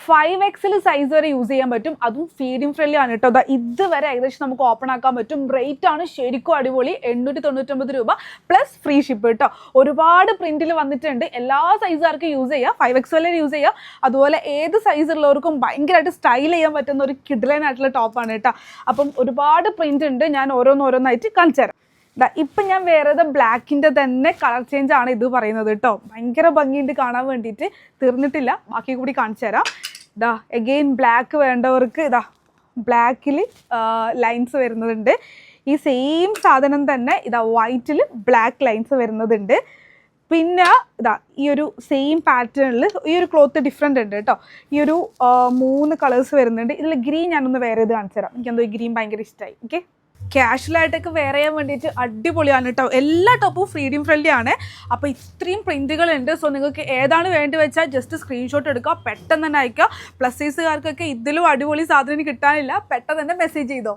5XL size വരെ use ചെയ്യാൻ പറ്റും. അതും ഫീഡിങ് ഫ്രണ്ട്ലി ആണ് കേട്ടോ. ഇതുവരെ ഏകദേശം നമുക്ക് ഓപ്പൺ ആക്കാൻ പറ്റും. റേറ്റ് ആണ് ശരിക്കും അടിപൊളി, 899 രൂപ പ്ലസ് ഫ്രീ ഷിപ്പ് കേട്ടോ. ഒരുപാട് പ്രിന്റിൽ വന്നിട്ടുണ്ട്. എല്ലാ സൈസുകാർക്കും യൂസ് ചെയ്യാം. 5XL യൂസ് ചെയ്യാം. അതുപോലെ ഏത് സൈസ് ഉള്ളവർക്കും ഭയങ്കരമായിട്ട് സ്റ്റൈൽ ചെയ്യാൻ പറ്റുന്ന ഒരു കിഡ്ലൈനായിട്ടുള്ള ടോപ്പാണ് കേട്ടോ. അപ്പം ഒരുപാട് പ്രിന്റ് ഉണ്ട്. ഞാൻ ഓരോന്നായിട്ട് കാണിച്ചു തരാം. ഇപ്പം ഞാൻ വേറെ ബ്ലാക്കിൻ്റെ തന്നെ കളർ ചേഞ്ച് ആണ് ഇത് പറയുന്നത് കേട്ടോ. ഭയങ്കര ഭംഗിയുണ്ട് കാണാൻ വേണ്ടിയിട്ട്. തീർന്നിട്ടില്ല, ബാക്കി കൂടി കാണിച്ചു തരാം. എഗെയിൻ ബ്ലാക്ക് വേണ്ടവർക്ക് ബ്ലാക്കിൽ ലൈൻസ് വരുന്നതുണ്ട്. ഈ സെയിം സാധനം തന്നെ വൈറ്റിൽ ബ്ലാക്ക് ലൈൻസ് വരുന്നതുണ്ട്. പിന്നെ ഈ ഒരു സെയിം പാറ്റേണിൽ ഈ ഒരു ക്ലോത്ത് ഡിഫറെൻ്റ് ഉണ്ട് കേട്ടോ. ഈ ഒരു 3 കളേഴ്സ് വരുന്നുണ്ട്. ഇതിൽ ഗ്രീൻ ഞാനൊന്ന് വേറെ ഇത് കാണിച്ചു തരാം. എനിക്കെന്തോ ഈ ഗ്രീൻ ഭയങ്കര ഇഷ്ടമായി. ഓക്കെ, ക്യാഷ്വലായിട്ടൊക്കെ വെയർ ചെയ്യാൻ വേണ്ടിയിട്ട് അടിപൊളിയാണ് കേട്ടോ. എല്ലാ ടോപ്പും ഫ്രീഡം ഫ്രണ്ട്ലി ആണ്. അപ്പോൾ ഇത്രയും പ്രിന്റുകളുണ്ട്. സോ നിങ്ങൾക്ക് ഏതാണ് വേണ്ടി വെച്ചാൽ ജസ്റ്റ് സ്ക്രീൻഷോട്ട് എടുക്കുക, പെട്ടെന്ന് തന്നെ അയക്കുക. പ്ലസ് സൈസുകാർക്കൊക്കെ ഇതിലും അടിപൊളി സാധനം കിട്ടാനില്ല, പെട്ടെന്ന് തന്നെ മെസ്സേജ് ചെയ്തോ.